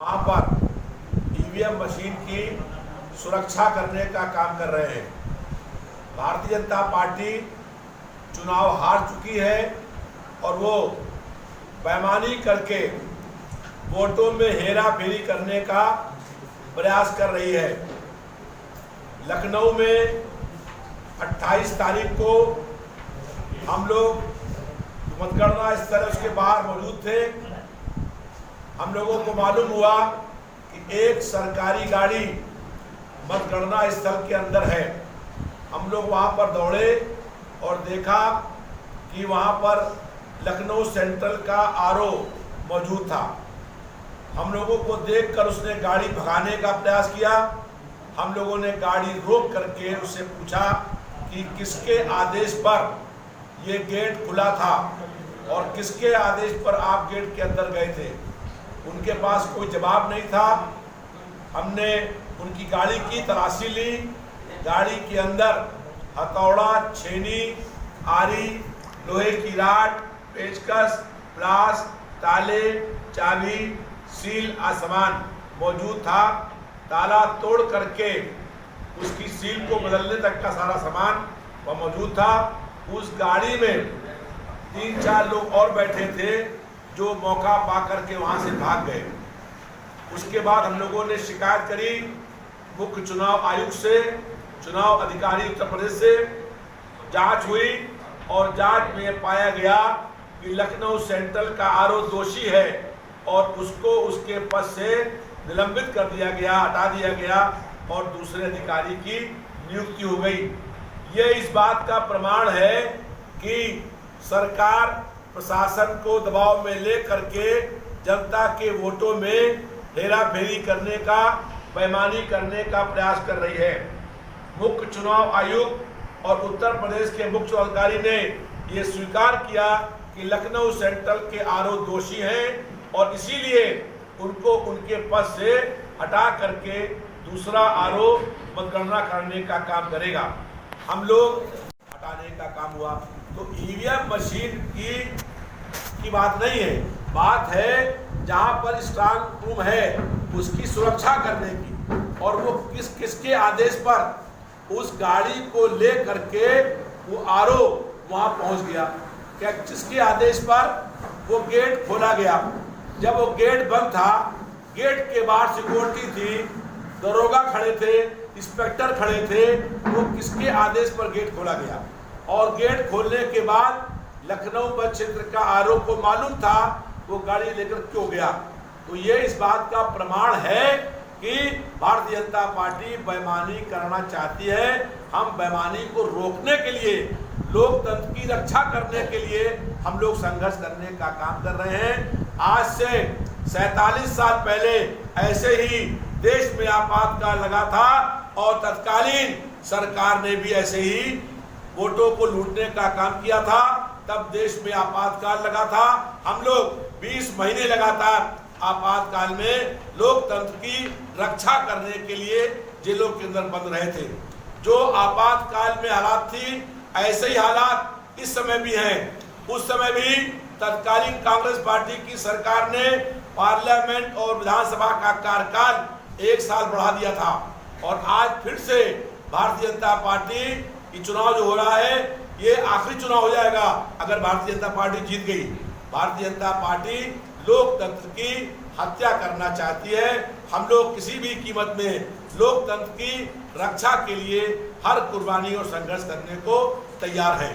वहाँ पर EVM machine की सुरक्षा करने का काम कर रहे हैं। भारतीय जनता पार्टी चुनाव हार चुकी है और वो बेईमानी करके वोटों में हेरा फेरी करने का प्रयास कर रही है। लखनऊ में 28 तारीख को हम लोग मतगणना स्थल उसके बाहर मौजूद थे। हम लोगों को मालूम हुआ कि एक सरकारी गाड़ी मतगणना स्थल के अंदर है। हम लोग वहां पर दौड़े और देखा कि वहां पर लखनऊ सेंट्रल का आरओ मौजूद था। हम लोगों को देखकर उसने गाड़ी भगाने का प्रयास किया। हम लोगों ने गाड़ी रोक करके उससे पूछा कि किसके आदेश पर ये गेट खुला था और किसके आदेश पर आप गेट के अंदर गए थे। उनके पास कोई जवाब नहीं था। हमने उनकी गाड़ी की तलाशी ली। गाड़ी के अंदर हथौड़ा, छेनी, आरी, लोहे की राड, पेचकस, प्लास, ताले, चाबी, सील आसमान मौजूद था। ताला तोड़ करके उसकी सील को बदलने तक का सारा सामान वह मौजूद था। उस गाड़ी में 3-4 लोग और बैठे थे जो मौका पा करके वहां से भाग गए। उसके बाद हम लोगों ने शिकायत करी मुख्य चुनाव आयुक्त से, चुनाव अधिकारी उत्तर प्रदेश से। जांच हुई और जांच में पाया गया कि लखनऊ सेंट्रल का आरओ दोषी है और उसको उसके पद से निलंबित कर दिया गया, हटा दिया गया और दूसरे अधिकारी की नियुक्ति हो गई। ये इस बात का प्रमाण है कि सरकार प्रशासन को दबाव में ले करके जनता के वोटों में हेरा फेरी करने का, बेईमानी करने का प्रयास कर रही है। मुख्य चुनाव आयुक्त और उत्तर प्रदेश के मुख्य अधिकारी ने यह स्वीकार किया कि लखनऊ सेंट्रल के आरओ दोषी हैं और इसीलिए उनको उनके पद से हटा करके दूसरा आरओ मतगणना करने का काम करेगा। हम लोग हटाने का काम हुआ। तो ईवीएम मशीन की बात नहीं है, बात है जहां पर स्ट्रांग रूम है उसकी सुरक्षा करने की। और वो किसके आदेश पर उस गाड़ी को ले करके वो आरओ वहां पहुंच गया, क्या किसके आदेश पर वो गेट खोला गया। जब वो गेट बंद था, गेट के बाहर सिक्योरिटी थी, दरोगा खड़े थे, इंस्पेक्टर खड़े थे, वो किसके आदेश पर गेट खोला गया। और गेट खोलने के बाद लखनऊ मध्य क्षेत्र का आरओ को मालूम था वो गाड़ी लेकर क्यों गया। तो ये इस बात का प्रमाण है कि भारतीय जनता पार्टी बेईमानी करना चाहती है। हम बेईमानी को रोकने के लिए, लोकतंत्र की रक्षा करने के लिए हम लोग संघर्ष करने का काम कर रहे हैं। आज से 47 साल पहले ऐसे ही देश में आपातकाल लगा था और तत्कालीन सरकार ने भी ऐसे ही वोटों को लूटने का काम किया था। तब देश में आपातकाल लगा था। हम लोग 20 महीने लगातार आपातकाल में लोकतंत्र की रक्षा करने के लिए जेलों के अंदर बंद रहे थे। जो आपातकाल में हालात थी, ऐसे ही हालात इस समय भी हैं। उस समय भी तत्कालीन कांग्रेस पार्टी की सरकार ने पार्लियामेंट और विधानसभा का कार्यकाल 1 साल बढ़ा दिया था। और आज फिर से भारतीय जनता पार्टी ये चुनाव जो हो रहा है ये आखिरी चुनाव हो जाएगा अगर भारतीय जनता पार्टी जीत गई। भारतीय जनता पार्टी लोकतंत्र की हत्या करना चाहती है। हम लोग किसी भी कीमत में लोकतंत्र की रक्षा के लिए हर कुर्बानी और संघर्ष करने को तैयार हैं।